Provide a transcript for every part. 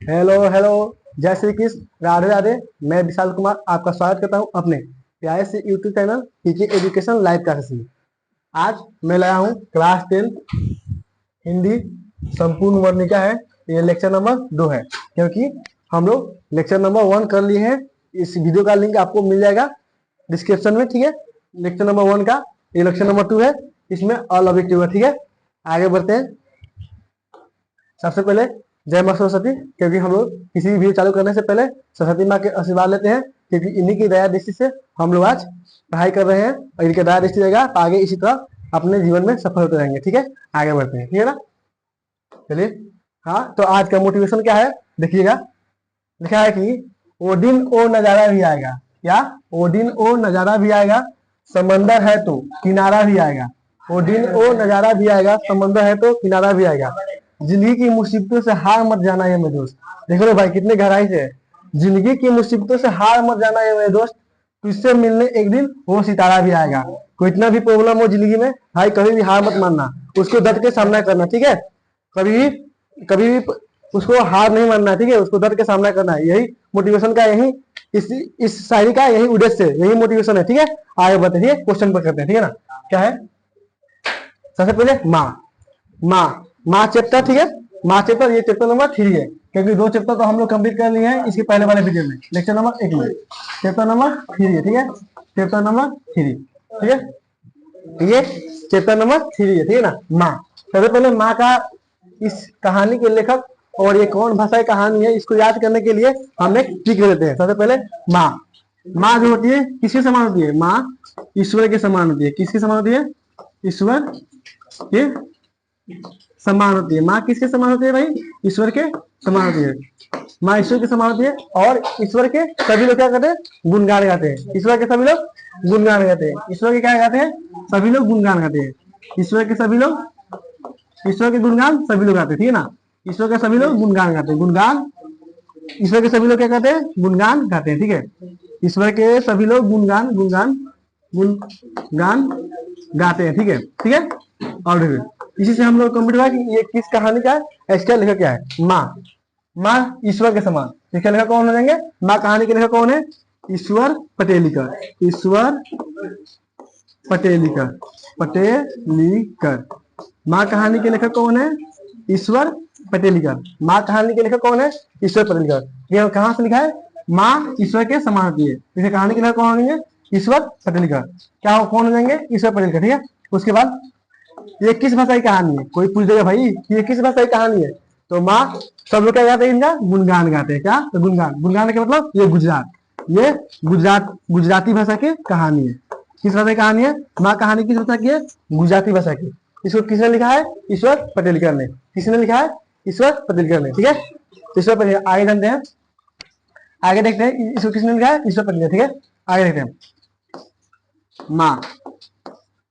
Hello hello. जय श्री कृष्ण, राधे राधे। मैं विशाल कुमार आपका स्वागत करता हूं अपने प्यारे से YouTube channel PK education live classes में। आज मैं लाया हूं क्लास 10 हिंदी संपूर्ण वर्णिका है। ये लेक्चर नंबर 2 है, क्योंकि हम लोग लेक्चर नंबर 1 कर लिए हैं। इस वीडियो का लिंक आपको मिल जाएगा डिस्क्रिप्शन में, ठीक है। लेक्चर नंबर 1 का ये लेक्चर नंबर 2 है, इसमें ऑल ऑब्जेक्टिव है, ठीक है। आगे बढ़ते हैं। सबसे पहले जय मां सरस्वती, क्योंकि हम लोग किसी भी वीडियो चालू करने से पहले सरस्वती माँ के आशीर्वाद लेते हैं, क्योंकि इन्हीं की दया दृष्टि से हम लोग आज पढ़ाई कर रहे हैं और इनकी दया दृष्टि रहेगा तो आगे इसी तरह अपने जीवन में सफल होते रहेंगे, ठीक है। आगे बढ़ते हैं, ठीक है ना। चलिए, हाँ, तो आज का मोटिवेशन क्या है देखिएगा। लिखा है कि वो दिन वो नजारा भी आएगा। क्या? वो दिन वो नजारा भी आएगा, समंदर है तो किनारा भी आएगा। वो दिन वो नजारा भी आएगा, समंदर है तो किनारा भी आएगा। जिंदगी की मुसीबतों से हार मत जाना ये मेरे दोस्त। देखो रे भाई, कितने गहराई से है। जिंदगी की मुसीबतों से हार मत जाना ये मेरे दोस्त, तुझसे मिलने एक दिन वो सितारा भी आएगा। कोई इतना भी प्रॉब्लम हो जिंदगी में भाई, कभी भी हार मत मानना, उसको डट के सामना करना, ठीक है। कभी भी उसको हार नहीं मानना, ठीक है। उसको डट के सामना करना है। यही मोटिवेशन का, यही इस शायरी का यही उद्देश्य है, यही मोटिवेशन है, ठीक है। आगे बढ़ते हैं, क्वेश्चन पर करते हैं, ठीक है ना। क्या है? सबसे पहले माँ माँ माँ चैप्टर, ठीक है। माँ चैप्टर, ये चैप्टर नंबर 3 है, क्योंकि 2 चैप्टर तो हम लोग कंप्लीट कर लिए हैं इसके पहले वाले वीडियो में, लेक्चर नंबर 1 में। चैप्टर नंबर 3 है, ठीक है। चैप्टर नंबर 3, ठीक है। ये चैप्टर नंबर 3 है, ठीक है ना। माँ, सबसे पहले माँ का, इस कहानी के लेखक और ये कौन भाषा की कहानी है, इसको याद करने के लिए हम एक ट्रिक लेते हैं। सबसे पहले माँ माँ जो होती है किसके समान होती है? माँ ईश्वर के समान होती है। किसके समान होती है? ईश्वर के समान होती है। माँ किसके समान होती है भाई? ईश्वर के समान होती है। माँ ईश्वर के समान होती है और ईश्वर के सभी लोग क्या करते हैं? गुणगान गाते हैं। ईश्वर के सभी लोग गुणगान गाते हैं। ईश्वर के क्या गाते हैं? सभी लोग गुणगान गाते हैं। ईश्वर के सभी लोग, ईश्वर के गुणगान सभी लोग गाते हैं, ठीक है ना। ईश्वर के सभी लोग गुणगान गाते हैं। गुणगान, ईश्वर के सभी लोग क्या कहते हैं? गुणगान गाते हैं, ठीक है। ईश्वर के सभी लोग गुणगान गुणगान गुणगान गाते हैं, ठीक है, ठीक है। और इसी से हम लोग कंप्लीट हुआ कि ये किस कहानी का है, इसका लेखक क्या है? माँ माँ ईश्वर के समान। इसका लेखक कौन हो जाएंगे? माँ कहानी के लेखक कौन है? ईश्वर पटेलीकर। ईश्वर पटेलीकर, पटेलीकर। माँ कहानी के लेखक कौन है? ईश्वर पटेलीकर। माँ कहानी के लेखक कौन है? ईश्वर पटेलीकर। ये कहाँ से लिखा है? माँ ईश्वर के समान होती है। इसे कहानी के लेखक कौन होंगे? ईश्वर पटेलीकर। क्या हो, कौन हो जाएंगे? ईश्वर पटेलीकर, ठीक है। उसके बाद ये किस भाषा की कहानी है? कोई पूछ देगा भाई ये किस भाषा की कहानी है, तो माँ सब लोग क्या गाते हैं? इनका गुणगान गाते हैं। क्या? तो गुणगान, गुणगान का मतलब ये गुजराती भाषा की कहानी है। किस भाषा की कहानी है? माँ कहानी किस भाषा की है? गुजराती भाषा की। इसको किसने लिखा है? ईश्वर पटेलीकर ने। किसने लिखा है? ईश्वर पटेलीकर ने, ठीक है। ईश्वर पटेलीकर। आगे जानते हैं, आगे देखते हैं इसको किसने लिखा है? ईश्वर पटेलीकर, ठीक है। आगे देखते हैं। माँ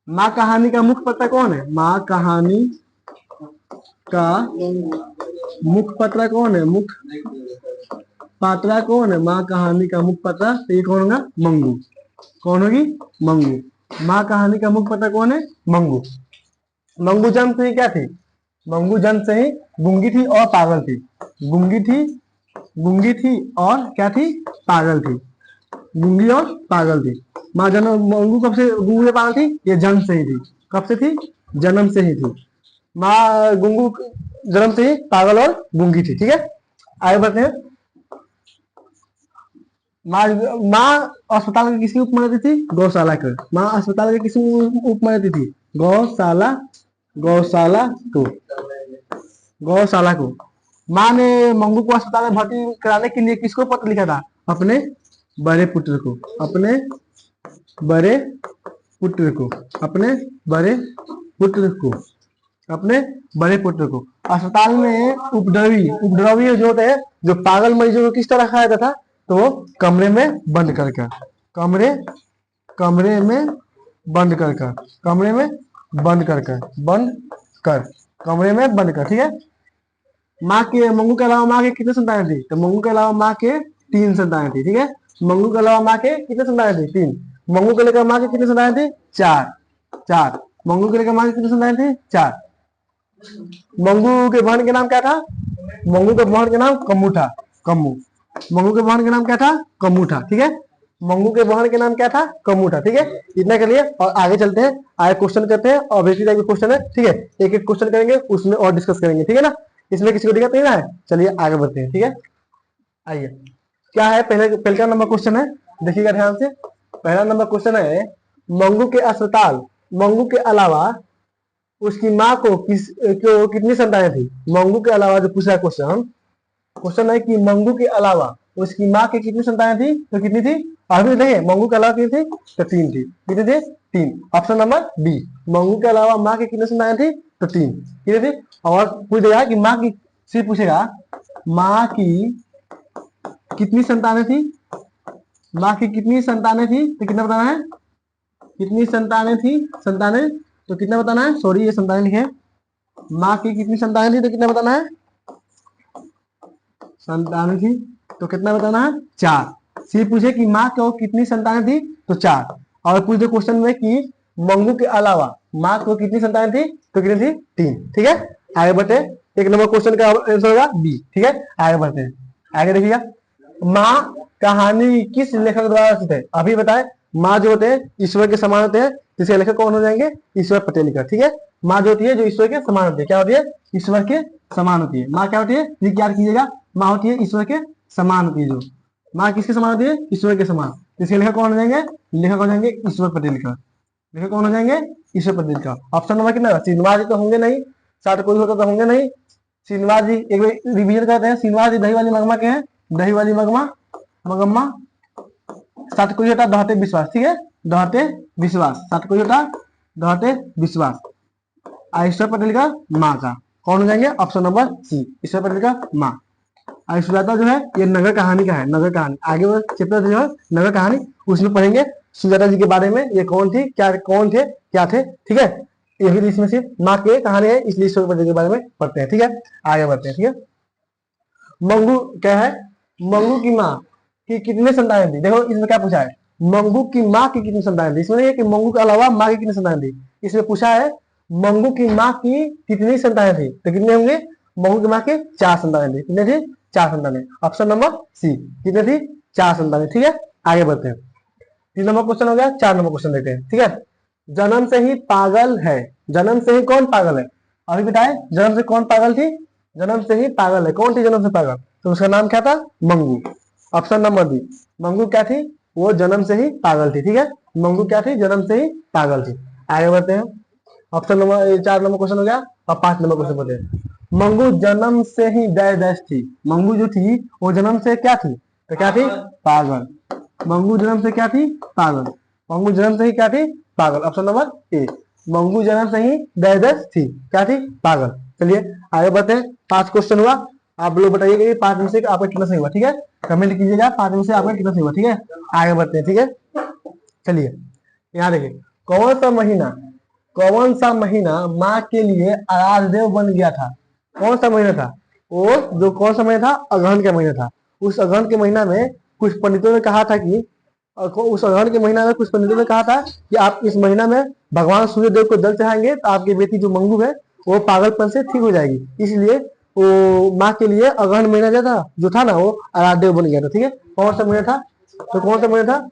माँ कहानी का मुख्य पात्र कौन है? माँ कहानी का मुख्य पात्र कौन है? मुख्य पात्रा कौन है? माँ कहानी का मुख्य पात्रा, तो ये कौन होगा? मंगू। कौन होगी? मंगू। माँ कहानी का मुख्य पात्रा कौन है? मंगू। मंगू जन्म से ही क्या थी? मंगू जन्म से ही गूंगी थी और पागल थी। गूंगी थी और क्या थी? पागल थी। गूंगी और पागल थी। माँ जन्म, मंगू कब से गूंगी और पागल थी? ये जन्म से ही थी। कब से थी? जन्म से ही थी। माँ गूंगू जन्म से ही पागल और गूंगी थी, ठीक है। आगे बढ़ते हैं। माँ अस्पताल के किसी उपमा देती थी? गौशाला के। माँ अस्पताल के किसी उपमा देती थी? गौशाला, गौशाला को, गौशाला को। माँ ने मंगू को अस्पताल में भर्ती कराने के लिए किसको पत्र लिखा था? अपने बड़े पुत्र को। अपने बड़े पुत्र को। अपने बड़े पुत्र को। अपने बड़े पुत्र को। अस्पताल में उपद्रवी जो होते हैं, जो पागल मरीजों को किस तरह रखा जाता था? तो कमरे में बंद कर, कमरे में बंद कर, कमरे में बंद कर, कमरे में बंद कर, ठीक है। माँ के, मंगू के अलावा माँ के कितने संतानें थी? तो मंगू के अलावा माँ के 3 संतानें थी, ठीक है। मंगू के अलावा माँ के कितने संतानें थी? 3। मंगू के लेकर माँ के कितने संतानें थी? 4। मंगू के लेकर माँ के कितने संतानें थी? 4। मंगू के बहन के नाम क्या था? मंगू के बहन का नाम कम्मू था, कम्मू। मंगू के बहन का नाम क्या था? कम्मू था, ठीक है। मंगू के बहन के नाम क्या था? कम्मू था, ठीक है। इतना के लिए और आगे चलते हैं, आगे क्वेश्चन करते हैं और बेसिक टाइप के क्वेश्चन है, ठीक है। एक एक क्वेश्चन करेंगे, उसमें और डिस्कस करेंगे, ठीक है ना। इसमें किसी को दिक्कत नहीं ना है। चलिए आगे बढ़ते हैं, ठीक है। आइए, क्या है पहले का नंबर क्वेश्चन है, देखिएगा ध्यान से। पहला नंबर क्वेश्चन है, मंगू के अस्पताल, मंगू के अलावा उसकी माँ को कितनी संतानें थी? मंगू के अलावा जो पूछा है क्वेश्चन, क्वेश्चन है कि मंगू के अलावा उसकी माँ की कितनी संतानें थी? तो कितनी थी? अभी देखिए, मंगू के अलावा कितनी थी? तो 3 थी। कितनी थी? 3। ऑप्शन नंबर बी, मंगू के अलावा माँ की कितनी संतानें थी? तो 3। कितनी थी? और पूछ देगा कि माँ की, सिर्फ पूछेगा माँ की कितनी संतानें थी, माँ की कितनी संतानें थी, तो कितना बताना है? कितनी संतानें थी? संतानें तो कितना बताना है? सॉरी, ये संतानें लिखे, माँ की कितनी संतानें थी तो कितना बताना है? संतानें थी तो कितना बताना है? 4। सिर्फ पूछे कि माँ को कितनी संतानें थी तो 4। और पूछ दो क्वेश्चन में कि मंगू के अलावा माँ को कितनी संतानें थी तो कितनी थी? 3, ठीक है। आगे बढ़ते, एक नंबर क्वेश्चन का आंसर होगा बी, ठीक है। आगे बढ़ते हैं, आगे देखिएगा। माँ कहानी किस लेखक द्वारा रचित है? अभी बताए, माँ जो होते हैं ईश्वर के समान होते हैं, जिसके लेखक कौन हो जाएंगे? ईश्वर पटेल का, ठीक है। माँ जो होती है जो ईश्वर के समान होती है, क्या होती है? ईश्वर के समान होती है। माँ क्या होती है? याद कीजिएगा, माँ होती है ईश्वर के समान होती है। जो माँ किसके समान होती है? ईश्वर के समान। इसके लेखक कौन हो जाएंगे? लेखक हो जाएंगे ईश्वर पटेल का। लेखक कौन हो जाएंगे? ईश्वर पटेल का। ऑप्शन नंबर कितना? श्रीनिवास जी तो होंगे नहीं, साथ कोई होता तो होंगे नहीं। श्रीनिवास जी एक बार रिवीजन करते हैं, श्रीनिवास जी दही वाली मगमा के हैं, दही वाली मगमा मगम्मा। साथ कोई होता दहते विश्वास, ठीक है। दहते विश्वास, साथ कोई होता दहते विश्वास। ईश्वर पटेल का माँ का कौन हो जाएंगे? ऑप्शन नंबर सी, ईश्वर पटेल का माँ। और सुजाता जो है ये नगर कहानी का है, नगर कहानी। आगे वो चैप्टर जो है नगर कहानी, उसमें पढ़ेंगे सुजाता जी के बारे में, ये कौन थी, क्या कौन थे, क्या थे, ठीक है। ये भी इसमें सिर्फ माँ की कहानी है, इसलिए ईश्वर पटेल के बारे में पढ़ते हैं, ठीक है। आगे बढ़ते हैं, ठीक है। मंगू क्या है? मंगू की माँ की कितने संतानें थी? देखो इसमें क्या पूछा है, मंगू की माँ की कितनी संतानें थी। इसमें नहीं है कि मंगू के अलावा माँ की कितनी संतानें थी, इसमें पूछा है मंगू की माँ की कितनी संतानें थी, तो कितने होंगे? मंगू की माँ के 4 संतानें थी। कितने थी? 4 संतानें। ऑप्शन नंबर सी, कितने थी? 4 संतानें, ठीक है। आगे बढ़ते हैं, 3 नंबर क्वेश्चन हो गया, 4 नंबर क्वेश्चन देखते हैं, ठीक है। जन्म से ही पागल है, जन्म से ही कौन पागल है? अभी बताए, जन्म से कौन पागल थी? जन्म से ही पागल है, कौन थी जन्म से पागल? तो उसका नाम क्या था? Mangu. Option number D, Mangu क्या थी? वो जन्म से ही पागल थी, ठीक है। मंगू क्या थी? जन्म से ही पागल थी। आगे बढ़ते हैं, ऑप्शन नंबर 4 नंबर क्वेश्चन हो गया और 5 नंबर क्वेश्चन बढ़ते हैं। मंगू जन्म से ही डैश डैश थी, मंगू जो थी वो जन्म से क्या थी? तो क्या थी? पागल। मंगू जन्म से क्या थी? पागल। मंगू जन्म से ही क्या थी? पागल। ऑप्शन नंबर ए, मंगू जन्म से ही डैश डैश थी, क्या थी? पागल। चलिए आगे बढ़ते हैं, 5 क्वेश्चन हुआ। आप लोग बताइएगा ये 5 में से आपका कितना सही हुआ, ठीक है। कमेंट कीजिएगा 5 में से आपका कितना सही हुआ, ठीक है। आगे बढ़ते हैं, ठीक है। चलिए यहाँ देखिए, कौन सा महीना, कौन सा महीना माँ के लिए आराध्य देव बन गया था? कौन सा महीना था वो? जो कौन सा महीना था? अगहन का महीना था। उस अगहन के महीना में कुछ पंडितों ने कहा था कि उस अगहन के महीना में कुछ पंडितों ने कहा था कि आप इस महीना में भगवान सूर्य देव को जल चढ़ाएंगे तो आपकी बेटी जो मंगू है वो पागलपन से ठीक हो जाएगी। इसलिए वो माँ के लिए अगहन महीना जो था ना वो आराध्य देव बन गया था, ठीक है। कौन सा महीना था? तो कौन सा महीना था?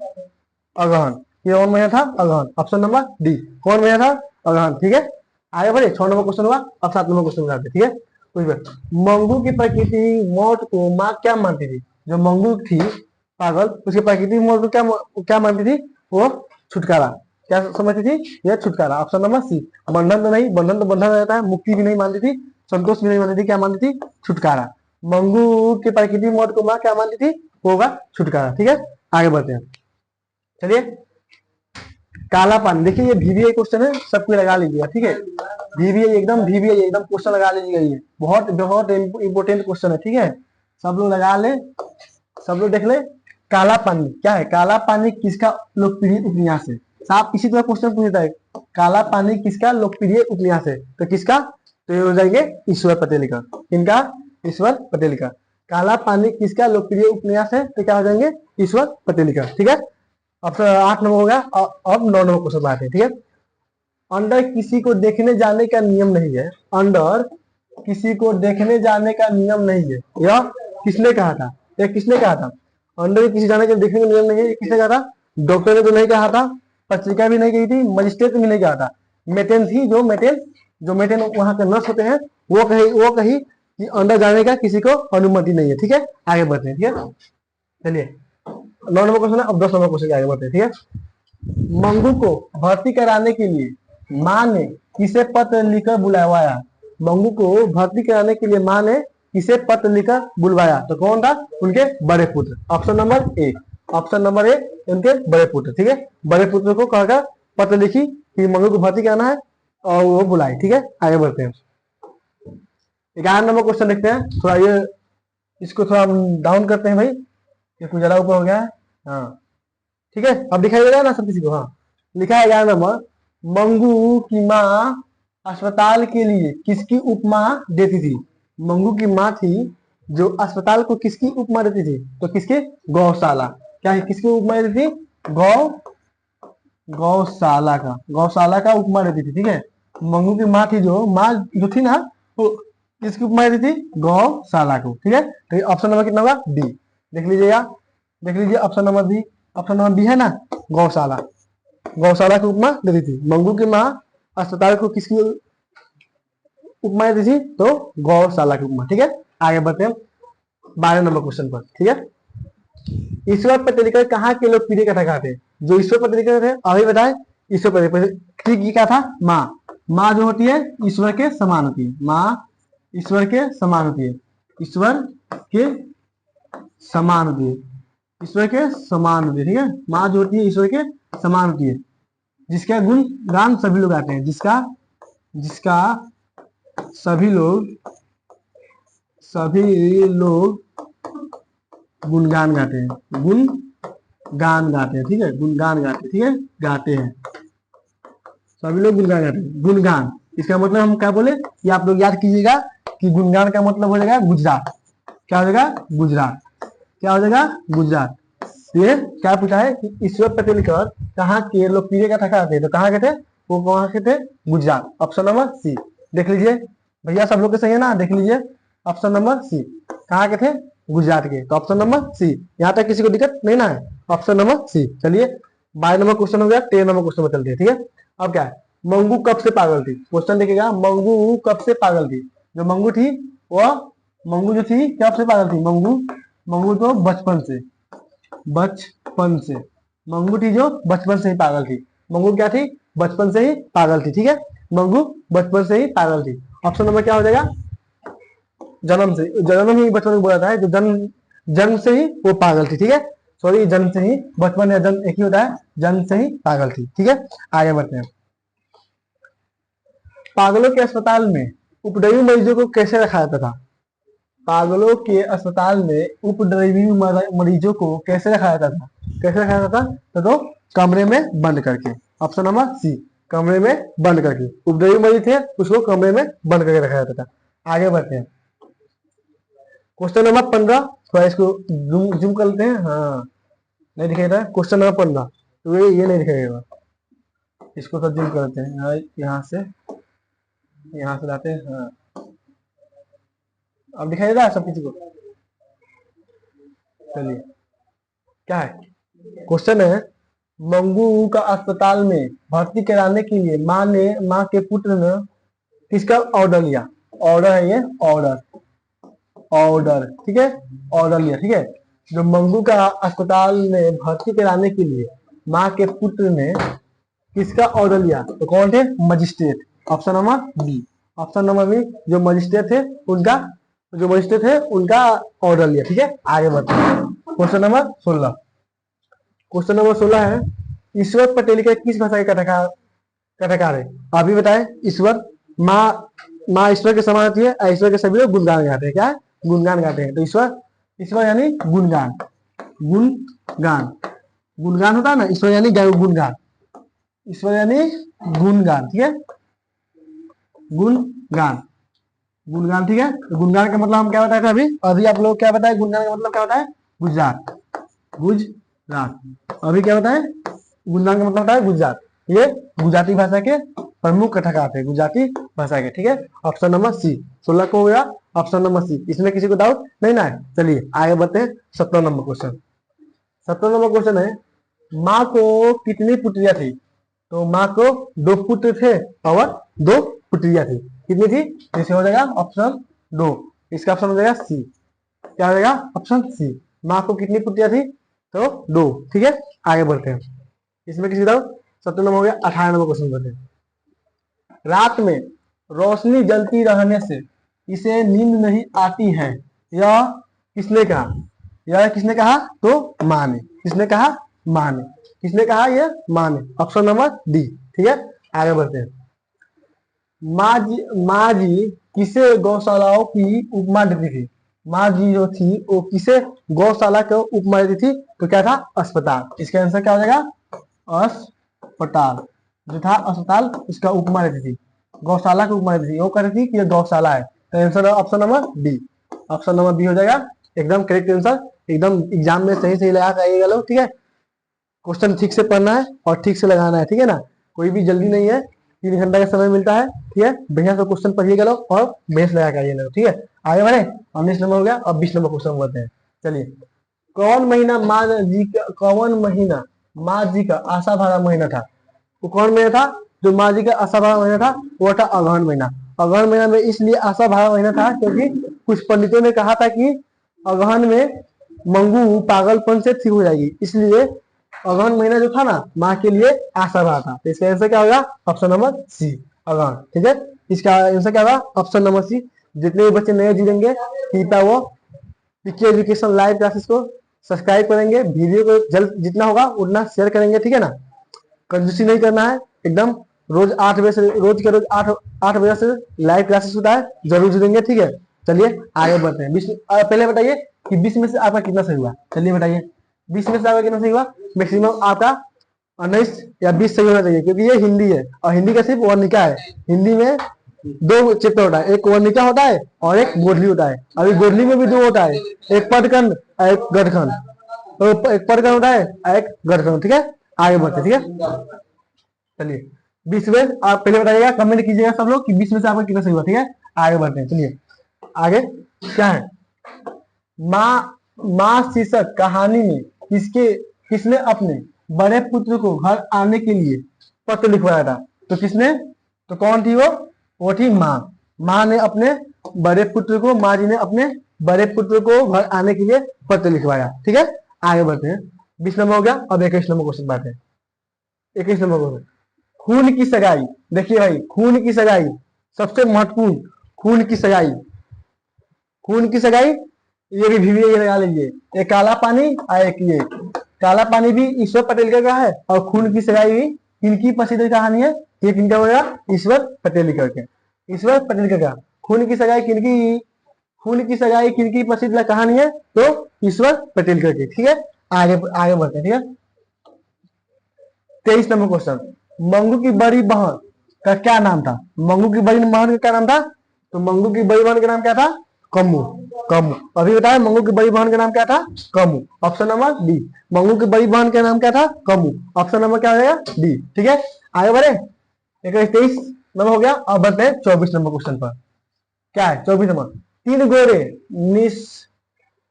अगहन। ये कौन महीना था? अगहन। ऑप्शन नंबर डी, कौन महीना था? अगहन, ठीक है। आगे बढ़े, 6 नंबर क्वेश्चन हुआ, अब 7 नंबर क्वेश्चन बनाते, ठीक है। मंगू की प्रकृति मौत को माँ क्या मानती थी? जो मंगू थी पागल, उसकी प्रकृति मौत को क्या मानती थी? वो छुटकारा। क्या समझती थी? यह छुटकारा। ऑप्शन नंबर सी, बंधन तो नहीं, बंधन तो बंधन रहता है, मुक्ति भी नहीं मानती थी, संतोष भी नहीं मानती थी, क्या मानती थी? छुटकारा। मंगू की प्रकृति मौत को माँ क्या मानती थी? होगा छुटकारा, ठीक है। आगे बढ़ते हैं, चलिए। काला पानी, देखिए ये वीवीआई क्वेश्चन है, सबको लगा लीजिएगा, ठीक है। वीवीआई एकदम क्वेश्चन लगा लीजिएगा, ये बहुत बहुत इंपोर्टेंट क्वेश्चन है, ठीक है। सब लोग लगा ले, सब लोग देख ले। काला पानी क्या है? काला पानी किसका लोकप्रिय उपन्यास है? साफ इसी तरह क्वेश्चन पूछता है, काला पानी किसका लोकप्रिय उपन्यास है? तो किसका? तो ये हो जाएंगे ईश्वर पटेल का। किनका? ईश्वर पटेल का। काला पानी किसका लोकप्रिय उपन्यास है? तो क्या हो जाएंगे? ईश्वर पटेल का, ठीक है। अब 8 नंबर हो गया, अब 9 नंबर क्वेश्चन बात है, ठीक है। अंडर किसी को देखने जाने का नियम नहीं है, अंडर किसी को देखने जाने का नियम नहीं है। यह किसने कहा था? यह किसने कहा था? अंडर में किसी जाने के देखने का नियम नहीं है, ये किसने कहा था? डॉक्टर ने तो नहीं कहा था, पत्रिका भी नहीं कही थी, मजिस्ट्रेट भी नहीं कहा था। मेटेन थी, जो मेटेन वहां के नर्स होते हैं, वो कही कि अंदर जाने का किसी को अनुमति नहीं है। ठीक है, आगे बढ़ते हैं। ठीक है, चलिए 9 नंबर क्वेश्चन है, अब 10 नंबर क्वेश्चन आगे बढ़ते हैं। ठीक है, मंगू को भर्ती कराने के लिए माँ ने किसे पत्र लिखकर बुलवाया? मंगू को भर्ती कराने के लिए माँ ने किसे पत्र लिखकर बुलवाया? तो कौन था? उनके बड़े पुत्र। ऑप्शन नंबर ए, उनके बड़े पुत्र। ठीक है, बड़े पुत्र को कहकर पत्र लिखी कि मंगू को भर्ती कराना है और वो बुलाई। ठीक है, आगे बढ़ते हैं। 11 नंबर क्वेश्चन देखते हैं। थोड़ा ये इसको थोड़ा डाउन करते हैं भाई, ये कुछ ज्यादा ऊपर हो गया है। हाँ ठीक है, अब दिखाई दे रहा है ना सब किसी को? हाँ, लिखा है 11 नंबर, मंगू की माँ अस्पताल के लिए किसकी उपमा देती थी? मंगू की माँ थी जो अस्पताल को किसकी उपमा देती थी? तो किसके? गौशाला। क्या है, किसकी उपमा देती थी? गौशाला का उपमा देती थी। ठीक है, मंगू की माँ थी, जो थी ना, वो किसकी उपमा देती थी? गौशाला को। ठीक है, तो ऑप्शन नंबर कितना होगा? डी। देख लीजिए option number B. Option number B है ना, गौशाला की उपमा देती थी। मंगू की माँ अस्पताल को किसकी उपमा देती थी? तो गौशाला की उपमा। ठीक है, आगे बढ़ते हैं 12 नंबर क्वेश्चन पर। ठीक है, ईश्वर पर चलकर कहाँ के लोग प्रिय कथा गाते हैं? जो ईश्वर पर चलकर थे, अभी बताए। ईश्वर पर ठीक क्या था? माँ जो होती है ईश्वर के समान होती है। माँ ईश्वर के समान होती है। ईश्वर के समान होती है। ईश्वर के समान होती है। ठीक है, माँ जो होती है ईश्वर के समान होती है, जिसका गुण गान सभी लोग गाते हैं। जिसका सभी लोग गुणगान गाते हैं। गुणगान गाते हैं। ठीक है, गुणगान गाते हैं। ठीक है, गाते हैं, सभी लोग गुणगान गाते हैं। गुणगान, इसका मतलब हम क्या बोले कि आप लोग याद कीजिएगा कि गुणगान का मतलब हो जाएगा गुजरात। क्या हो जाएगा? गुजरात। क्या हो जाएगा? गुजरात। ये क्या पूछा है कि ईश्वर पर चलकर कहाँ के लोग प्रिय कथा गाते हैं? तो कहाँ के थे वो? कहाँ के थे? गुजरात। Option number C. देख लीजिए भैया, सब लोग के सही है ना? देख लीजिए ऑप्शन नंबर सी, कहाँ के थे? गुजरात के। तो ऑप्शन नंबर सी, यहाँ तक किसी को दिक्कत नहीं ना है? Option number C. चलिए 12 नंबर क्वेश्चन हो गया, 13 नंबर क्वेश्चन में चलते हैं। ठीक है, अब क्या है? मंगू कब से पागल थी? क्वेश्चन देखिएगा, मंगू कब से पागल थी? जो मंगू थी वो मंगू जो थी कब से पागल थी? मंगू तो बचपन से मंगू थी जो बचपन से ही पागल थी। मंगू क्या थी? बचपन से ही पागल थी। ठीक है, मंगू बचपन से ही पागल थी। ऑप्शन नंबर क्या हो जाएगा? जन्म ही बचपन में बोला था, जो जन्म से ही वो पागल थी। ठीक है, सॉरी, जन्म से ही, बचपन या जन्म एक ही होता है, जन्म से ही पागल थी। ठीक है, आगे बढ़ते हैं। पागलों के अस्पताल में उपद्रवी मरीजों को कैसे रखा जाता था? पागलों के अस्पताल में उपद्रवी मरीजों को कैसे रखा जाता था? कैसे रखा जाता था? तो कमरे में बंद करके। ऑप्शन नंबर सी, कमरे में बंद करके। उपद्रवी मरीज थे, उसको कमरे में बंद करके रखा जाता था। आगे बढ़ते हैं, क्वेश्चन नंबर 15। थोड़ा इसको जूम कर लेते हैं। हाँ, नहीं दिखाई था क्वेश्चन नंबर 15, तो ये नहीं दिखाएगा। इसको तो जूम करते हैं, यहाँ से लाते हैं। हाँ, अब दिखाई दे रहा है सब किसी को? चलिए, क्या है क्वेश्चन है, मंगू का अस्पताल में भर्ती कराने के लिए माँ के पुत्र ने किसका ऑर्डर लिया? ऑर्डर है ये, ऑर्डर। ठीक है, ऑर्डर लिया। ठीक है, जो मंगू का अस्पताल में भर्ती कराने के लिए माँ के पुत्र ने किसका ऑर्डर लिया? तो कौन थे? Magistrate. Option number B. Option number B, जो मजिस्ट्रेट थे उनका ऑर्डर लिया। ठीक है, आगे बढ़ते हैं। Question number 16। क्वेश्चन नंबर 16 है, ईश्वर पटेल के किस भाषा के कथाकार है? अभी बताए। ईश्वर, माँ ईश्वर के समान होती है, ईश्वर के सभी लोग गुणगान गाते हैं। क्या? गुणगान गाते हैं। तो ईश्वर यानी गुणगान होता है ना, ईश्वर यानी गुणगान। ईश्वर यानी गुणगान। ठीक है, गुणगान। ठीक है, तो गुणगान का मतलब हम क्या बताए थे अभी आप लोग क्या बताए? गुणगान का मतलब क्या होता है? गुजरात। अभी क्या बताए? गुणगान का मतलब होता है गुजरात। ये गुजराती भाषा के प्रमुख कथाकार थे, गुजराती भाषा के। ठीक है, ऑप्शन नंबर सी 16 को हो गया, ऑप्शन नंबर सी। इसमें किसी को डाउट नहीं ना है? चलिए आगे बढ़ते हैं 17 नंबर क्वेश्चन। 17 नंबर क्वेश्चन है, माँ को कितनी पुत्रियां थी? तो माँ को 2 पुत्र थे और 2 पुत्रियां थी। कितनी थी? इसे हो जाएगा ऑप्शन 2, इसका ऑप्शन हो जाएगा सी। क्या हो जाएगा? Option C. माँ को कितनी पुत्रियां थी? तो 2। ठीक है, आगे बढ़ते हैं। इसमें किसी डाउट? 17 नंबर हो गया। 18 नंबर क्वेश्चन बढ़ते हैं। रात में रोशनी जलती रहने से इसे नींद नहीं आती है, यह किसने कहा? यह किसने कहा? तो माँ ने। किसने कहा? माँ ने। किसने कहा? ये माँ ने। Option number D. ठीक है, आगे बढ़ते हैं। माँ जी किसे गौशालाओं की उपमा देती थी? माँ जी जो थी वो किसे गौशाला को उपमा देती थी? तो क्या था? अस्पताल। इसका आंसर क्या हो जाएगा? अस्पताल। जो था अस्पताल, उसका उपमा देती थी, गौशाला को उपमा देती थी। वो कह रही थी कि ये गौशाला है। तो answer option number D. Option number B हो जाएगा एकदम करेक्ट आंसर। एकदम एग्जाम में सही सही लगा कर लोग। ठीक है, क्वेश्चन ठीक से पढ़ना है और ठीक से लगाना है। ठीक है ना, कोई भी जल्दी नहीं है, 3 घंटा का समय मिलता है। ठीक है, बढ़िया से क्वेश्चन पढ़िएगा लोग और बेस लगा के आइए लोग। ठीक है, आगे बढ़े। 19 नंबर हो गया, अब 20 नंबर क्वेश्चन बढ़ते हैं। चलिए, कौन महीना माँ जी का आशा भरा महीना था? वो कौन महीना था जो माँ जी का आशा भरा महीना था? वो था अगहन महीना। अगहन महीना में इसलिए आशा भरा महीना था क्योंकि कुछ पंडितों ने कहा था कि अगहन में मंगू पागलपन से ठीक हो जाएगी, इसलिए अगहन महीना जो था ना माँ के लिए आशा भरा था। तो इसका आंसर क्या होगा? ऑप्शन नंबर सी, अगहन। ठीक है, इसका आंसर क्या होगा? Option number C. जितने भी बच्चे नए जुड़ेंगे कृपया वो पीके एजुकेशन लाइव क्लासेस को सब्सक्राइब करेंगे, वीडियो को जल्द जितना होगा उतना शेयर करेंगे। ठीक है ना, कंजूसी नहीं करना है एकदम। रोज 8 बजे से, रोज के रोज 8 बजे से लाइव क्लासेस होता है, जरूर जुड़ेंगे। ठीक है, चलिए आगे बढ़ते हैं। 20 पहले बताइए कि 20 में से आपका कितना सही हुआ? चलिए बताइए, 20 में से आपका कितना सही हुआ? मैक्सिमम आपका 19 या 20 सही होना चाहिए, क्योंकि ये हिंदी है और हिंदी का सिर्फ वर्णिका है। हिंदी में 2 चैप्टर होता है, एक वर्णिका होता है और एक गोधली होता है। अभी गोधली में भी 2 होता है, एक पदखंड और एक गठखंड। तो एक पदखंड होता है और एक गठखंड। ठीक है, आगे बढ़ते। ठीक है, चलिए 20 में आप पहले बताइएगा, कमेंट कीजिएगा सब लोग कि 20 में से आपका कितना सही हुआ। ठीक है, आगे बढ़ते हैं। चलिए आगे क्या है? माँ शीर्षक कहानी में किसने अपने बड़े पुत्र को घर आने के लिए पत्र लिखवाया था? तो किसने? तो कौन थी वो थी माँ। माँ ने अपने बड़े पुत्र को, माँ जी ने अपने बड़े पुत्र को घर आने के लिए पत्र लिखवाया। ठीक है, आगे बढ़ते हैं। 20 नंबर हो गया, अब 21 नंबर क्वेश्चन बात है। 21 नंबर क्वेश्चन, खून की सगाई। देखिए भाई, खून की सगाई सबसे महत्वपूर्ण। खून की सगाई, खून की सगाई, ये भी ये लगा लीजिए। एक काला पानी और एक ये। काला पानी भी ईश्वर पटेल का है और खून की सगाई भी किनकी प्रसिद्ध कहानी है? ये किनका होगा? ईश्वर पटेल करके। ईश्वर पटेल का खून की सगाई किनकी? खून की सगाई किनकी प्रसिद्ध कहानी है? तो ईश्वर पटेल करके। ठीक है, आगे आगे बढ़ते हैं। ठीक है, 23 नंबर क्वेश्चन, मंगू की बड़ी बहन का क्या नाम था? मंगू की बड़ी बहन का क्या नाम था? तो मंगू की बड़ी बहन का नाम क्या था? कम्मू। कम्मू। अभी बताया मंगू की बड़ी बहन का नाम क्या था? Kammu. Option number D. Mangu की बड़ी बहन का नाम क्या था? कम्मू। ऑप्शन नंबर क्या हो जाएगा? डी। ठीक है, आगे बढ़े। 23 नंबर हो गया, अब बढ़ते हैं 24 नंबर क्वेश्चन पर। क्या है 24 नंबर?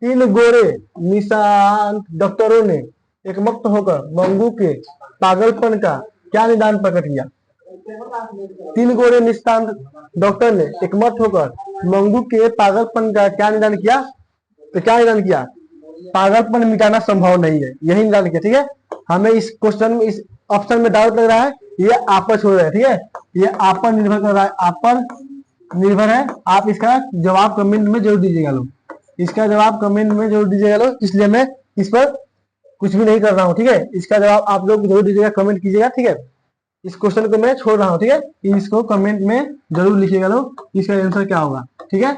तीन गोरे निशांत डॉक्टरों ने एकमत होकर मंगू के पागलपन का क्या निदान प्रकट किया? 3 गोरे निशांत डॉक्टर ने एकमत होकर मंगू के पागलपन का क्या निदान किया? तो क्या निदान किया? पागलपन मिटाना संभव नहीं है, यही निदान किया। ठीक है, हमें इस क्वेश्चन में, इस ऑप्शन में डाउट लग रहा है, ये आप पर छोड़ रहे हैं। ठीक है, ये आप पर निर्भर कर रहा है, आप पर निर्भर है। आप इसका जवाब कमेंट में जरूर दीजिएगा लोग, इसका जवाब कमेंट में जरूर दीजिएगा लोग, इसलिए मैं इस पर कुछ भी नहीं कर रहा हूँ। ठीक है, इसका जवाब आप लोग जरूर दीजिएगा, कमेंट कीजिएगा। ठीक है, इस क्वेश्चन को मैं छोड़ रहा हूँ। ठीक है, इसको कमेंट में जरूर लिखिएगा लोग, इसका आंसर क्या होगा। ठीक है,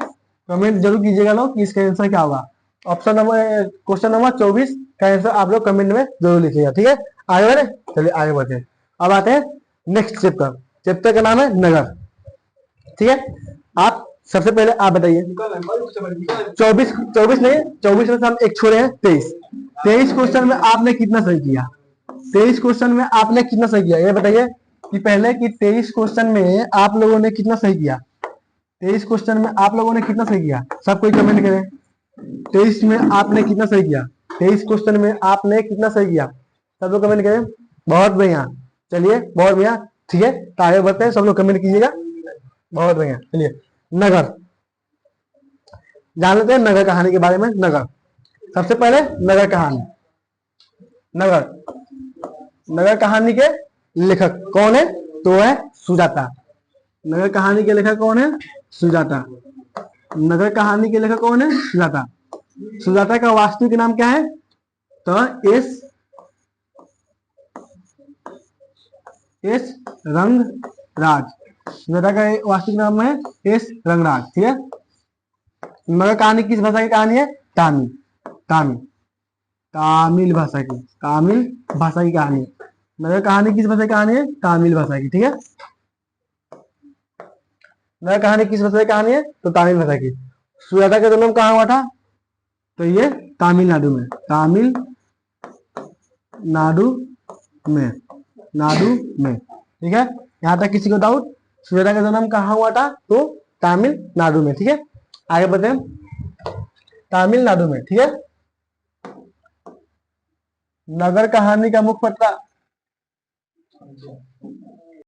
कमेंट जरूर कीजिएगा लोग कि इसका आंसर क्या होगा। ऑप्शन नंबर, क्वेश्चन नंबर 24 का आंसर आप लोग कमेंट में जरूर लिखिएगा। ठीक है, आगे बढ़े। चलिए आगे बढ़ते हैं। अब आते हैं नेक्स्ट चैप्टर। चैप्टर का नाम है नगर। ठीक है, आप सबसे पहले आप बताइए, 24 नहीं, 24 में से हम एक छोड़े हैं, 23 क्वेश्चन में आपने कितना सही किया? 23 क्वेश्चन में आपने कितना सही किया ये बताइए कि पहले कि 23 क्वेश्चन में आप लोगों ने कितना सही किया। 23 क्वेश्चन में आप लोगों ने कितना सही किया, सब कोई कमेंट करें। 23 में आपने कितना सही किया, 23 क्वेश्चन में आपने कितना सही किया, सब लोग कमेंट करें। बहुत बढ़िया, चलिए बहुत बढ़िया, ठीक है। तो आगे बढ़ते हैं, सब लोग कमेंट कीजिएगा। बहुत बढ़िया, चलिए नगर जान लेते हैं, नगर कहानी के बारे में। नगर, सबसे पहले नगर कहानी। नगर नगर कहानी के लेखक कौन है, तो है सुजाता। नगर कहानी के लेखक कौन है, सुजाता। नगर कहानी के लेखक कौन है, सुजाता। सुजाता का वास्तविक नाम क्या है, तो एस रंगराज। सुजाता का वास्तविक नाम है एस रंगराज, ठीक है। नगर कहानी किस भाषा की कहानी है, तामिल तामिल तामिल भाषा की, तामिल भाषा की कहानी। नगर कहानी किस भाषा की कहानी है, तामिल भाषा की, ठीक है। नगर कहानी किस भाषा की कहानी है, तो तामिल भाषा की। सुजाता का जन्म कहाँ हुआ था, तो ये तमिलनाडु में, तमिलनाडु में, नाडु में, ठीक है। यहाँ तक किसी को डाउट, सुजाता का जन्म कहाँ हुआ था, तो तमिलनाडु में, ठीक है। आगे बढ़ते हैं, तमिलनाडु में, ठीक है। नगर कहानी का मुखपत्र,